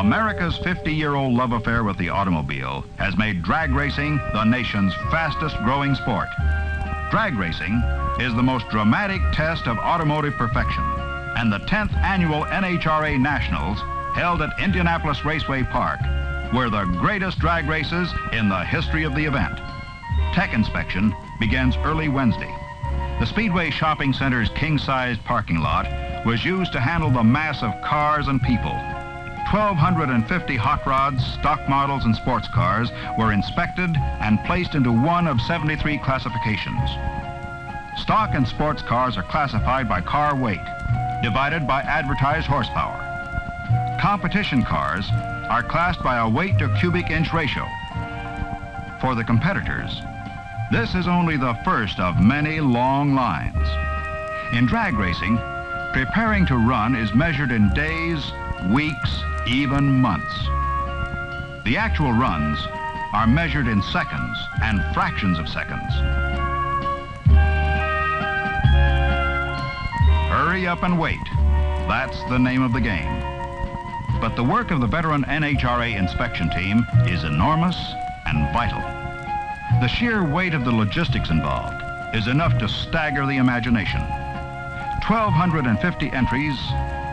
America's 50-year-old love affair with the automobile has made drag racing the nation's fastest-growing sport. Drag racing is the most dramatic test of automotive perfection, and the 10th annual NHRA Nationals, held at Indianapolis Raceway Park, were the greatest drag races in the history of the event. Tech inspection begins early Wednesday. The Speedway Shopping Center's king-sized parking lot was used to handle the mass of cars and people. 1,250 hot rods, stock models, and sports cars were inspected and placed into one of 73 classifications. Stock and sports cars are classified by car weight, divided by advertised horsepower. Competition cars are classed by a weight to cubic inch ratio. For the competitors, this is only the first of many long lines. In drag racing, preparing to run is measured in days, weeks, even months. The actual runs are measured in seconds and fractions of seconds. Hurry up and wait. That's the name of the game. But the work of the veteran NHRA inspection team is enormous and vital. The sheer weight of the logistics involved is enough to stagger the imagination. 1,250 entries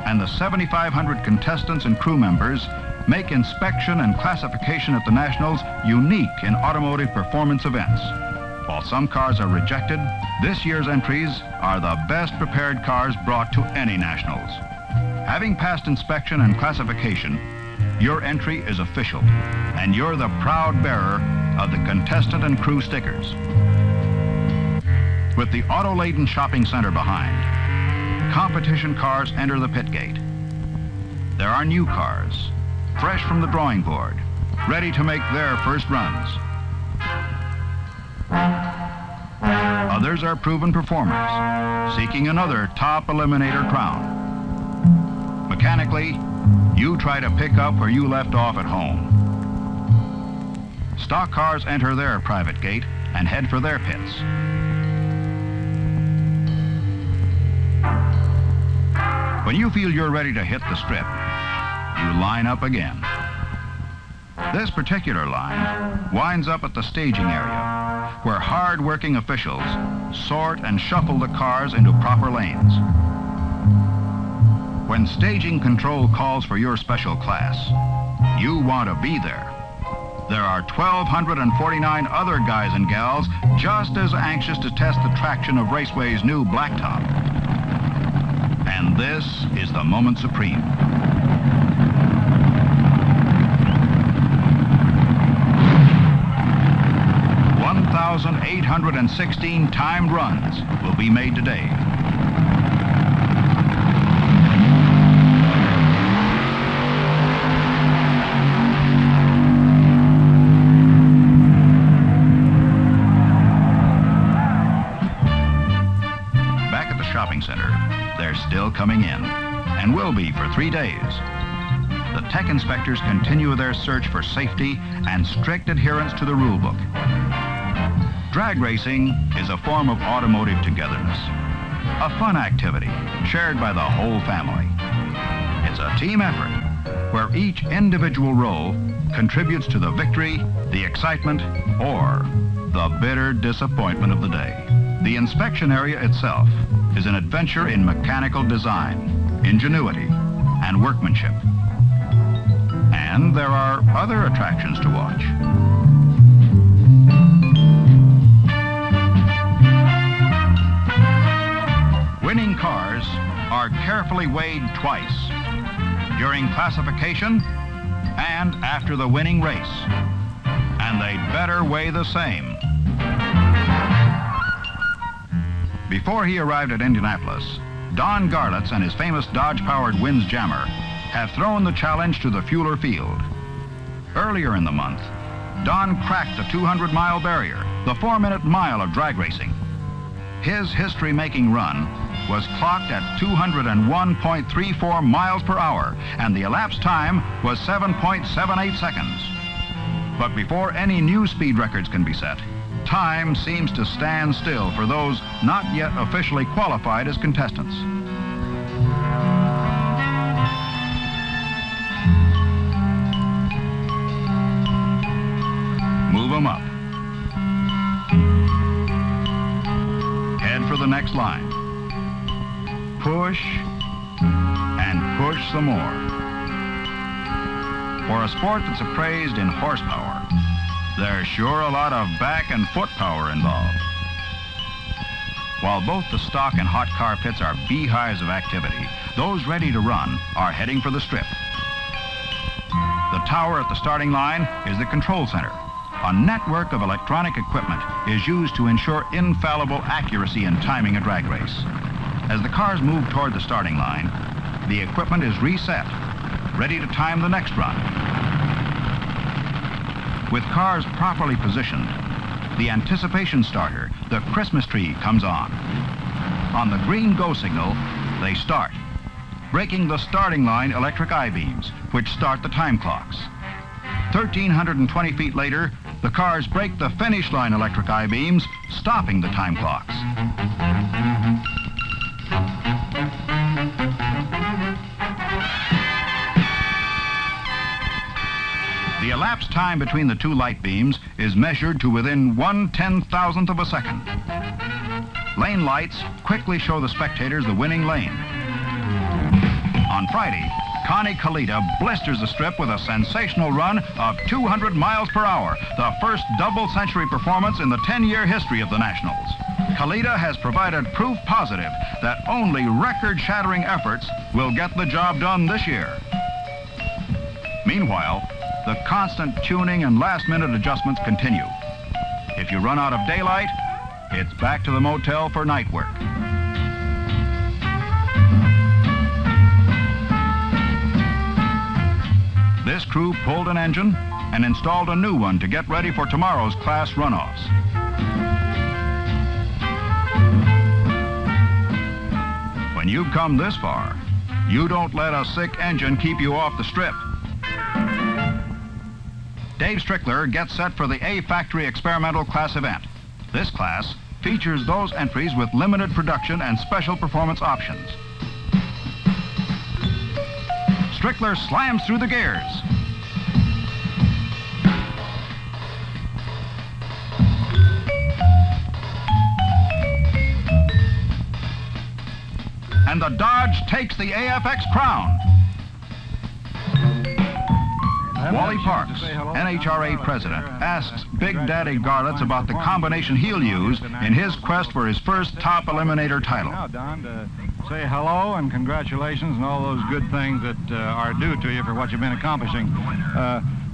and the 7,500 contestants and crew members make inspection and classification at the Nationals unique in automotive performance events. While some cars are rejected, this year's entries are the best prepared cars brought to any Nationals. Having passed inspection and classification, your entry is official, and you're the proud bearer of the contestant and crew stickers. With the auto-laden shopping center behind, competition cars enter the pit gate. There are new cars, fresh from the drawing board, ready to make their first runs. Others are proven performers, seeking another top eliminator crown. Mechanically, you try to pick up where you left off at home. Stock cars enter their private gate and head for their pits. When you feel you're ready to hit the strip, you line up again. This particular line winds up at the staging area, where hard-working officials sort and shuffle the cars into proper lanes. When staging control calls for your special class, you want to be there. There are 1,249 other guys and gals just as anxious to test the traction of Raceway's new blacktop. And this is the moment supreme. (1,816 timed runs will be made today. Back at the shopping center, they're still coming in, and will be for 3 days. The tech inspectors continue their search for safety and strict adherence to the rule book. Drag racing is a form of automotive togetherness, a fun activity shared by the whole family. It's a team effort where each individual role contributes to the victory, the excitement, or the bitter disappointment of the day. The inspection area itself is an adventure in mechanical design, ingenuity, and workmanship. And there are other attractions to watch. Winning cars are carefully weighed twice, during classification and after the winning race. And they'd better weigh the same. Before he arrived at Indianapolis, Don Garlitz and his famous Dodge-powered Winds Jammer have thrown the challenge to the Fueler Field. Earlier in the month, Don cracked the 200-mile barrier, the 4-minute mile of drag racing. His history-making run was clocked at 201.34 miles per hour, and the elapsed time was 7.78 seconds. But before any new speed records can be set, time seems to stand still for those not yet officially qualified as contestants. them up. Head for the next line. Push and push some more. For a sport that's appraised in horsepower, there's sure a lot of back and foot power involved. While both the stock and hot car pits are beehives of activity, those ready to run are heading for the strip. The tower at the starting line is the control center. A network of electronic equipment is used to ensure infallible accuracy in timing a drag race. As the cars move toward the starting line, the equipment is reset, ready to time the next run. With cars properly positioned, the anticipation starter, the Christmas tree, comes on. On the green go signal, they start, breaking the starting line electric I-beams, which start the time clocks. 1,320 feet later, the cars break the finish line electric I-beams, stopping the time clocks. The elapsed time between the two light beams is measured to within 1/10,000th of a second. Lane lights quickly show the spectators the winning lane. On Friday, Connie Kalita blisters the strip with a sensational run of 200 miles per hour, the first double-century performance in the 10-year history of the Nationals. Kalita has provided proof positive that only record-shattering efforts will get the job done this year. Meanwhile, the constant tuning and last-minute adjustments continue. If you run out of daylight, it's back to the motel for night work. This crew pulled an engine and installed a new one to get ready for tomorrow's class runoffs. When you've come this far, you don't let a sick engine keep you off the strip. Dave Strickler gets set for the A Factory Experimental Class event. This class features those entries with limited production and special performance options. Strickler slams through the gears. And the Dodge takes the AFX crown. Wally Parks, NHRA president, asks Big Daddy Garlitz about the combination he'll use in his quest for his first top eliminator title. Now, Don, to say hello and congratulations and all those good things that are due to you for what you've been accomplishing.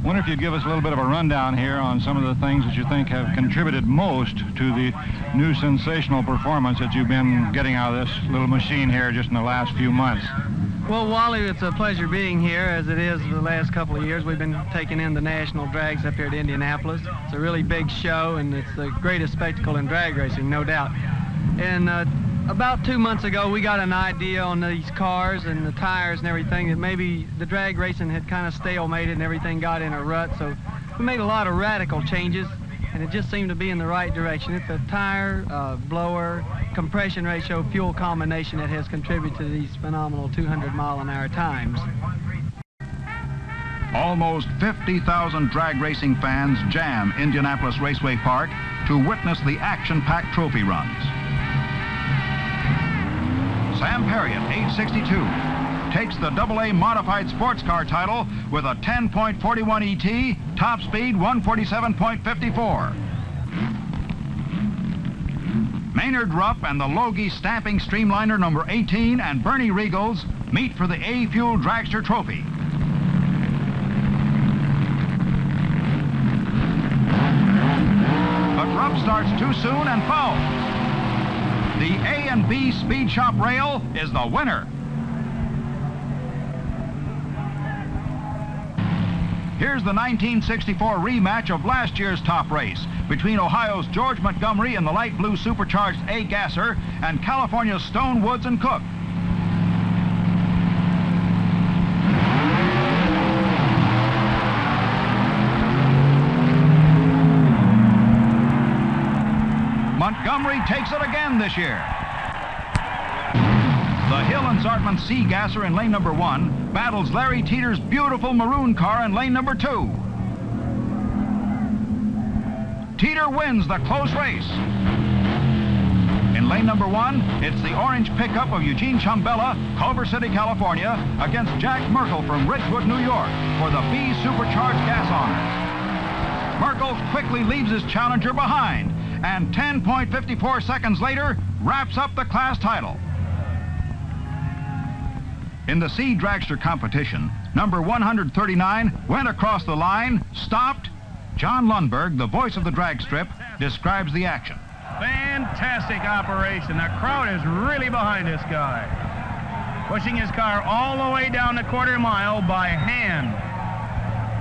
Wonder if you'd give us a little bit of a rundown here on some of the things that you think have contributed most to the new sensational performance that you've been getting out of this little machine here just in the last few months. Well, Wally, it's a pleasure being here, as it is the last couple of years. We've been taking in the national drags up here at Indianapolis. It's a really big show, and it's the greatest spectacle in drag racing, no doubt. And about 2 months ago, we got an idea on these cars and the tires and everything that maybe the drag racing had kind of stalemated and everything got in a rut. So we made a lot of radical changes, and it just seemed to be in the right direction. It's a tire, blower, compression ratio, fuel combination that has contributed to these phenomenal 200-mile-an-hour times. Almost 50,000 drag racing fans jam Indianapolis Raceway Park to witness the action-packed trophy runs. Sam Perriott, age 62, takes the AA Modified Sports Car title with a 10.41 ET, top speed 147.54. Maynard Rupp and the Logie Stamping Streamliner number 18 and Bernie Regals meet for the A-Fuel Dragster Trophy. But Rupp starts too soon and fouls. The A and B Speed Shop rail is the winner. Here's the 1964 rematch of last year's top race between Ohio's George Montgomery in the light blue supercharged A Gasser and California's Stone, Woods and Cook. Montgomery takes it again this year. The Hill and Zartman C Gasser in lane number 1 battles Larry Teeter's beautiful maroon car in lane number 2. Teeter wins the close race. In lane number 1, it's the orange pickup of Eugene Chumbella, Culver City, California, against Jack Merkel from Ridgewood, New York, for the B Supercharged Gas Honors. Merkel quickly leaves his challenger behind, and 10.54 seconds later, wraps up the class title. In the C Dragster competition, number 139 went across the line, stopped. John Lundberg, the voice of the drag strip, describes the action. Fantastic operation. The crowd is really behind this guy. Pushing his car all the way down the quarter mile by hand.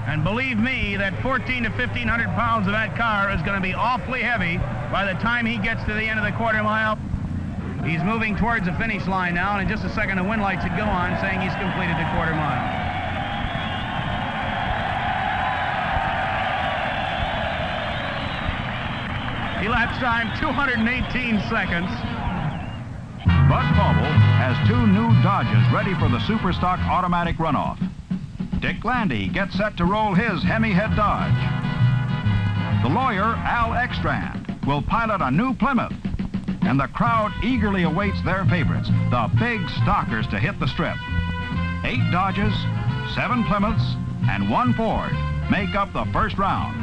And believe me, that 1,400 to 1,500 pounds of that car is going to be awfully heavy by the time he gets to the end of the quarter mile. He's moving towards the finish line now, and in just a second the wind lights would go on saying he's completed the quarter mile. Elapsed time 218 seconds. Bud Fauble has 2 new Dodges ready for the Superstock automatic runoff. Dick Landy gets set to roll his Hemi-head Dodge. The lawyer, Al Ekstrand, will pilot a new Plymouth. And the crowd eagerly awaits their favorites, the big stockers to hit the strip. 8 Dodges, 7 Plymouths, and 1 Ford make up the first round.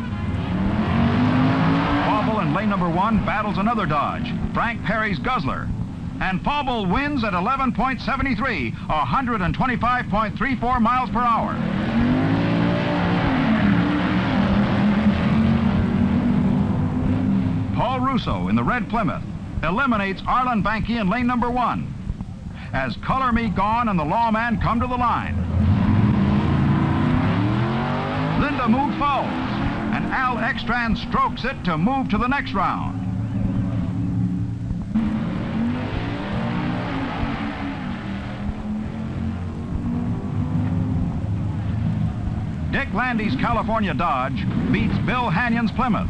Fauble in lane number 1 battles another Dodge, Frank Perry's Guzzler. And Fauble wins at 11.73, 125.34 miles per hour. Paul Russo in the red Plymouth eliminates Arlen Banke in lane number 1. As Color Me Gone and the Lawman come to the line. Linda Mood fouls, and Al Ekstrand strokes it to move to the next round. Dick Landy's California Dodge beats Bill Hannion's Plymouth.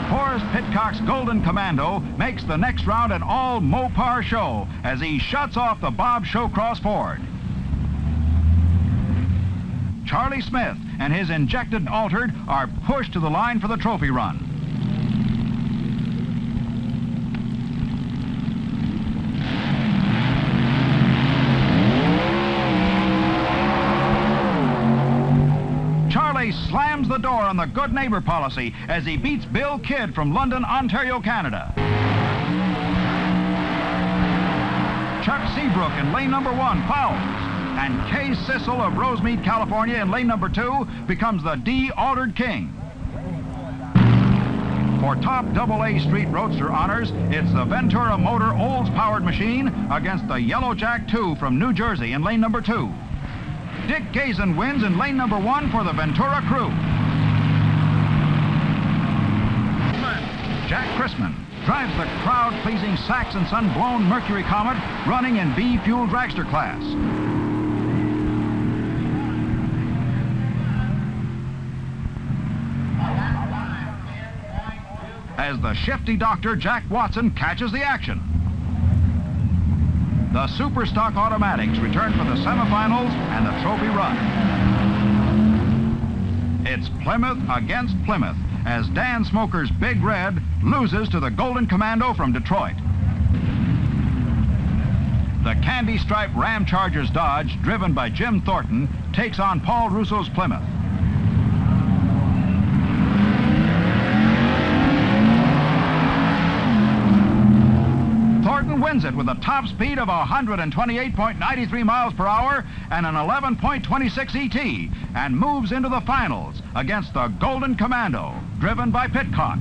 Forrest Pitcock's Golden Commando makes the next round an all Mopar show as he shuts off the Bob Showcross Ford. Charlie Smith and his injected Altered are pushed to the line for the trophy run. Charlie slams the door on the good neighbor policy as he beats Bill Kidd from London, Ontario, Canada. Chuck Seabrook in lane number 1 fouls, and Kay Sissel of Rosemead, California in lane number 2 becomes the D Altered King. For top AA street roadster honors, it's the Ventura Motor Olds powered machine against the Yellow Jack 2 from New Jersey in lane number 2. Dick Gazen wins in lane number 1 for the Ventura crew. Jack Chrisman drives the crowd-pleasing Saxon Sun-blown Mercury Comet running in B-Fuel dragster class. As the shifty doctor Jack Watson catches the action. The Superstock Automatics return for the semifinals and the trophy run. It's Plymouth against Plymouth as Dan Smoker's Big Red loses to the Golden Commando from Detroit. The Candy Stripe Ram Chargers Dodge, driven by Jim Thornton, takes on Paul Russo's Plymouth. Thornton wins it with a top speed of 128.93 miles per hour and an 11.26 ET and moves into the finals against the Golden Commando, driven by Pitcock.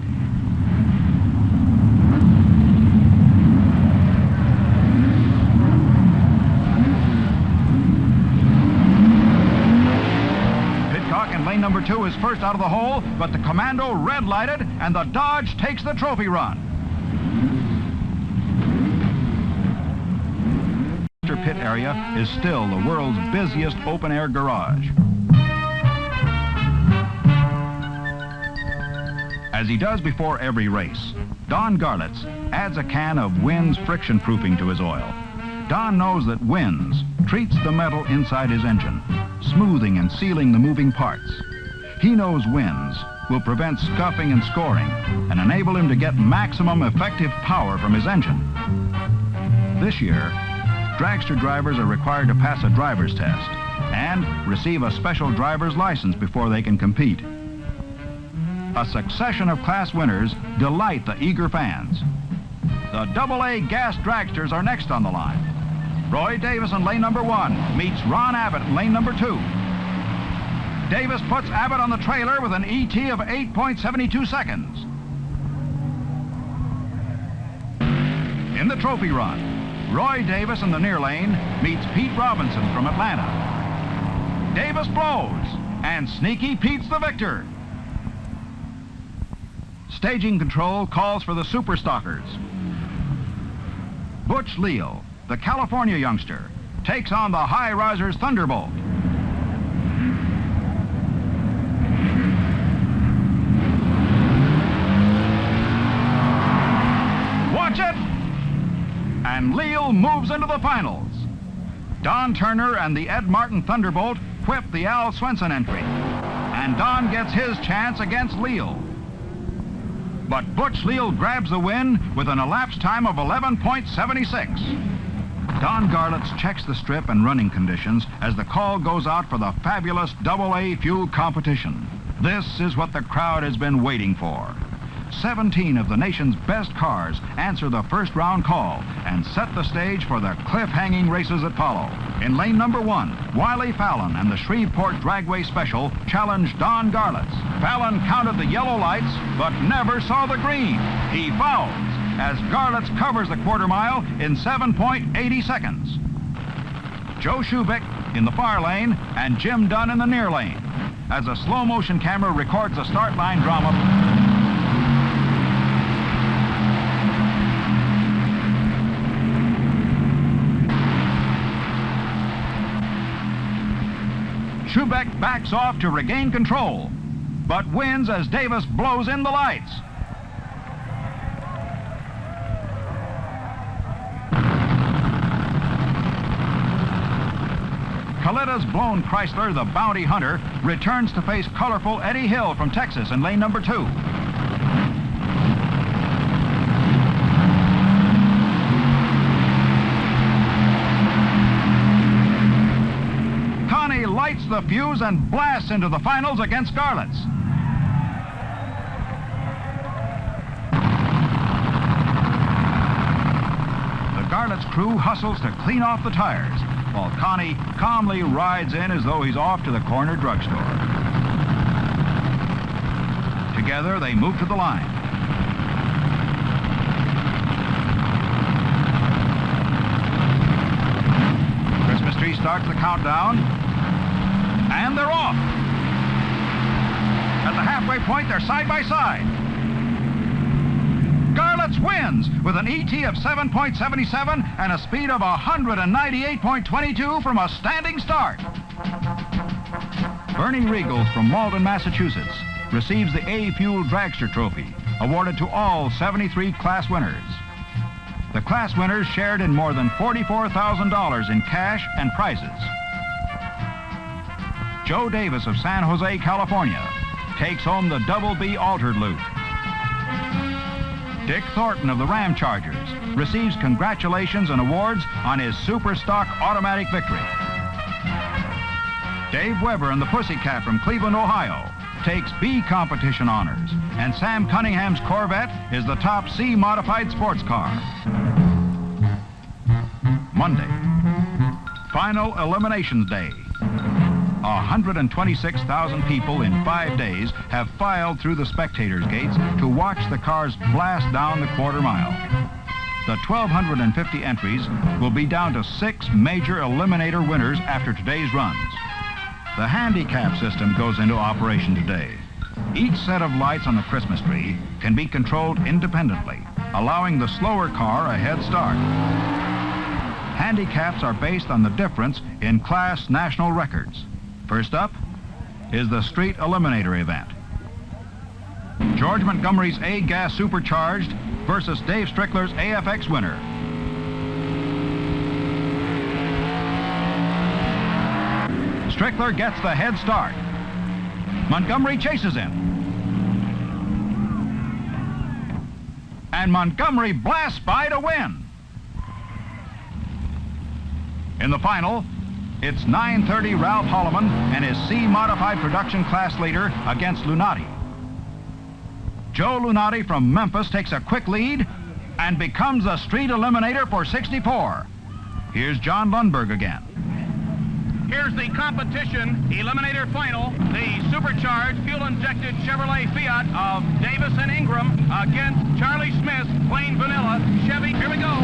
Pitcock in lane number 2 is first out of the hole, but the Commando red-lighted and the Dodge takes the trophy run. Pit area is still the world's busiest open-air garage. As he does before every race, Don Garlitz adds a can of Wynn's friction proofing to his oil. Don knows that Wynn's treats the metal inside his engine, smoothing and sealing the moving parts. He knows winds will prevent scuffing and scoring and enable him to get maximum effective power from his engine. This year, dragster drivers are required to pass a driver's test and receive a special driver's license before they can compete. A succession of class winners delight the eager fans. The AA gas dragsters are next on the line. Roy Davis in lane number 1 meets Ron Abbott in lane number 2. Davis puts Abbott on the trailer with an ET of 8.72 seconds. In the trophy run, Roy Davis in the near lane meets Pete Robinson from Atlanta. Davis blows, and Sneaky Pete's the victor. Staging control calls for the Super Stalkers. Butch Leal, the California youngster, takes on the High Risers Thunderbolt. Watch it! And Leal moves into the finals. Don Turner and the Ed Martin Thunderbolt whip the Al Swenson entry. And Don gets his chance against Leal. But Butch Leal grabs the win with an elapsed time of 11.76. Don Garlitz checks the strip and running conditions as the call goes out for the fabulous AA fuel competition. This is what the crowd has been waiting for. 17 of the nation's best cars answer the first round call and set the stage for the cliff-hanging races that follow. In lane number 1, Wiley Fallon and the Shreveport Dragway Special challenged Don Garlitz. Fallon counted the yellow lights, but never saw the green. He fouls as Garlitz covers the quarter mile in 7.80 seconds. Joe Schubeck in the far lane and Jim Dunn in the near lane as a slow-motion camera records the start line drama. Schubeck backs off to regain control, but wins as Davis blows in the lights. Kalitta's blown Chrysler, the Bounty Hunter, returns to face colorful Eddie Hill from Texas in lane number 2. Connie lights the fuse and blasts into the finals against Garlitz. The Garlitz crew hustles to clean off the tires, while Connie calmly rides in as though he's off to the corner drugstore. Together, they move to the line. Christmas tree starts the countdown, and they're off. At the halfway point, they're side by side. Garlitz wins with an ET of 7.77 and a speed of 198.22 from a standing start. Bernie Regals from Malden, Massachusetts, receives the A-Fuel Dragster Trophy, awarded to all 73 class winners. The class winners shared in more than $44,000 in cash and prizes. Joe Davis of San Jose, California, takes home the Double B altered loot. Dick Thornton of the Ram Chargers receives congratulations and awards on his super stock automatic victory. Dave Weber and the Pussycat from Cleveland, Ohio, takes B competition honors, and Sam Cunningham's Corvette is the top C modified sports car. Monday, final eliminations day. 126,000 people in 5 days have filed through the spectators' gates to watch the cars blast down the quarter mile. The 1,250 entries will be down to 6 major eliminator winners after today's runs. The handicap system goes into operation today. Each set of lights on the Christmas tree can be controlled independently, allowing the slower car a head start. Handicaps are based on the difference in class national records. First up is the Street Eliminator event. George Montgomery's A-Gas Supercharged versus Dave Strickler's AFX winner. Strickler gets the head start. Montgomery chases him. And Montgomery blasts by to win. In the final, it's 9:30 Ralph Holloman and his C-modified production class leader against Lunati. Joe Lunati from Memphis takes a quick lead and becomes the street eliminator for 64. Here's John Lundberg again. Here's the competition eliminator final. The supercharged fuel-injected Chevrolet Fiat of Davis and Ingram against Charlie Smith's plain vanilla Chevy. Here we go.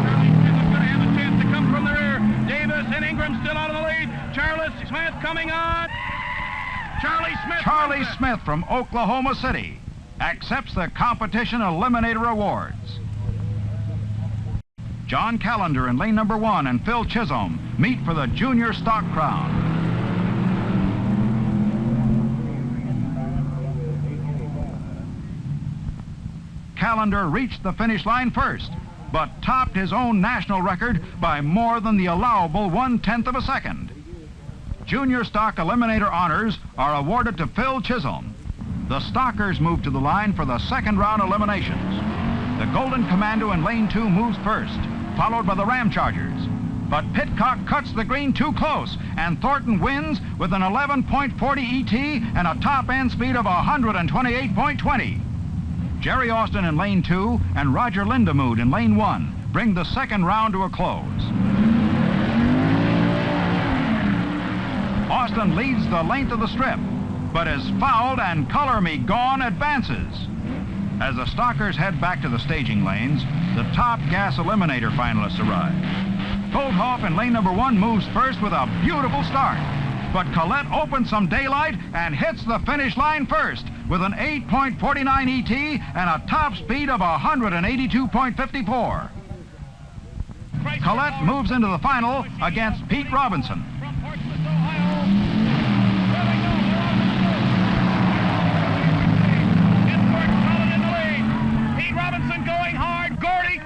Charlie Smith is going to have a chance to come from the rear. Davis and Ingram still out of the lead. Charlie Smith coming on. Charlie Smith from Oklahoma City accepts the competition eliminator awards. John Callender in lane number 1 and Phil Chisholm meet for the junior stock crown. Callender reached the finish line first, but topped his own national record by more than the allowable 1/10 of a second. Junior stock eliminator honors are awarded to Phil Chisholm. The stockers move to the line for the second round eliminations. The Golden Commando in lane 2 moves first, followed by the Ram Chargers. But Pitcock cuts the green too close, and Thornton wins with an 11.40 ET and a top-end speed of 128.20. Jerry Austin in lane 2 and Roger Lindemood in lane 1 bring the second round to a close. Austin leads the length of the strip, but is fouled and Color Me Gone advances. As the stockers head back to the staging lanes, the top gas eliminator finalists arrive. Goldhoff in lane number 1 moves first with a beautiful start, but Collette opens some daylight and hits the finish line first with an 8.49 ET and a top speed of 182.54. Collette moves into the final against Pete Robinson.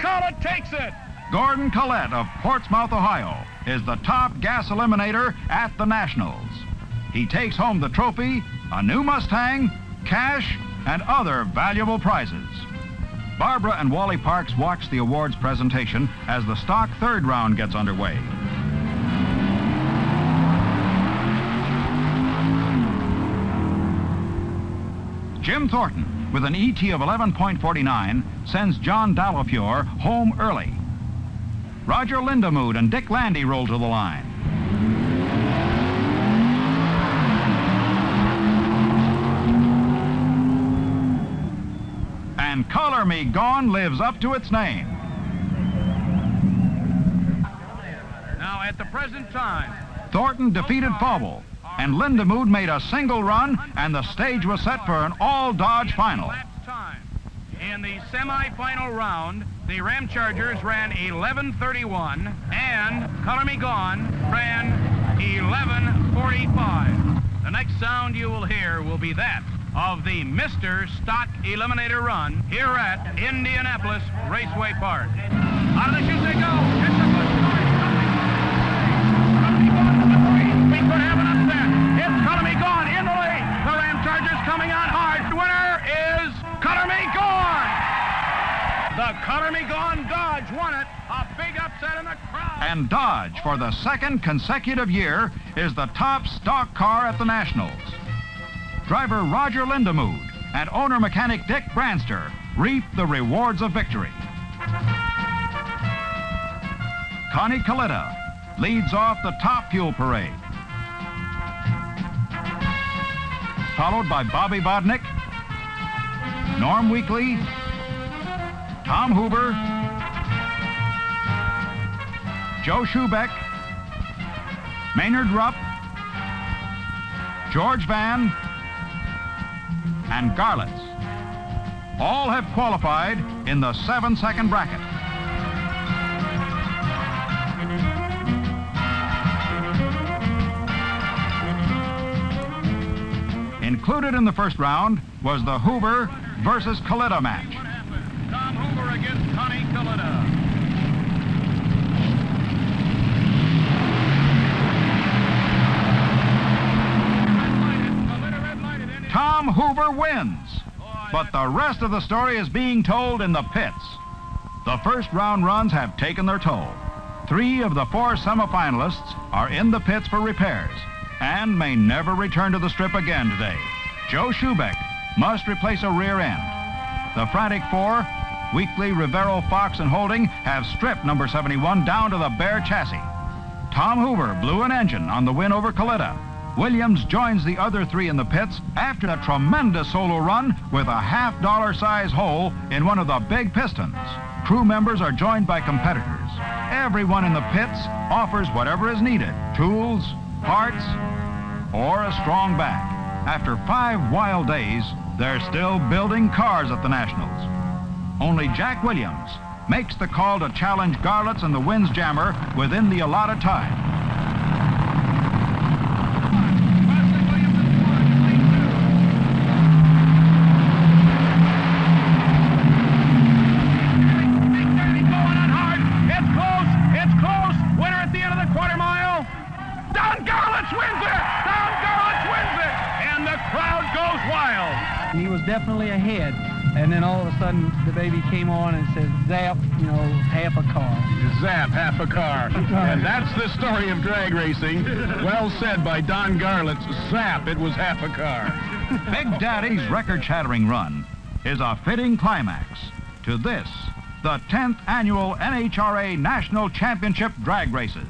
Collette takes it. Gordon Collette of Portsmouth, Ohio, is the top gas eliminator at the Nationals. He takes home the trophy, a new Mustang, cash, and other valuable prizes. Barbara and Wally Parks watch the awards presentation as the stock third round gets underway. Jim Thornton, with an ET of 11.49, sends John Dallafure home early. Roger Lindemood and Dick Landy roll to the line. And Color Me Gone lives up to its name. Now at the present time, Thornton defeated Fauble, and Lindemood made a single run, and the stage was set for an all-Dodge final. In the semi-final round, the Ram Chargers ran 11:31, and Color Me Gone ran 11:45. The next sound you will hear will be that of the Mr. Stock Eliminator Run here at Indianapolis Raceway Park. Out of the chute they go. It's a good start. We could have an upset. It's Color Me Gone in the lead. The Ram Chargers coming on hard. The winner is Color Me Gone. The Color Me Gone Dodge won it. A big upset in the crowd. And Dodge, for the second consecutive year, is the top stock car at the Nationals. Driver Roger Lindemood and owner-mechanic Dick Branster reap the rewards of victory. Connie Coletta leads off the top fuel parade, followed by Bobby Bodnick, Norm Weekly, Tom Huber, Joe Schubeck, Maynard Rupp, George Vann, and Garlitz. All have qualified in the 7-second bracket. Included in the first round was the Hoover versus Coletta match. Tom Hoover against Connie Coletta. Hoover wins. But the rest of the story is being told in the pits. The first round runs have taken their toll. 3 of the 4 semifinalists are in the pits for repairs and may never return to the strip again today. Joe Schubeck must replace a rear end. The Frantic 4, Weekly, Rivero, Fox, and Holding have stripped number 71 down to the bare chassis. Tom Hoover blew an engine on the win over Coletta. Williams joins the other 3 in the pits after a tremendous solo run with a $half size hole in one of the big pistons. Crew members are joined by competitors. Everyone in the pits offers whatever is needed: tools, parts, or a strong back. After 5 wild days, they're still building cars at the Nationals. Only Jack Williams makes the call to challenge Garlitz and the Windjammer within the allotted time. He was definitely ahead, and then all of a sudden the baby came on and said, zap, you know, half a car. Zap, half a car. And that's the story of drag racing. Well said by Don Garlitz. Zap, it was half a car. Big Daddy's record-shattering run is a fitting climax to this, the 10th annual NHRA National Championship Drag Races.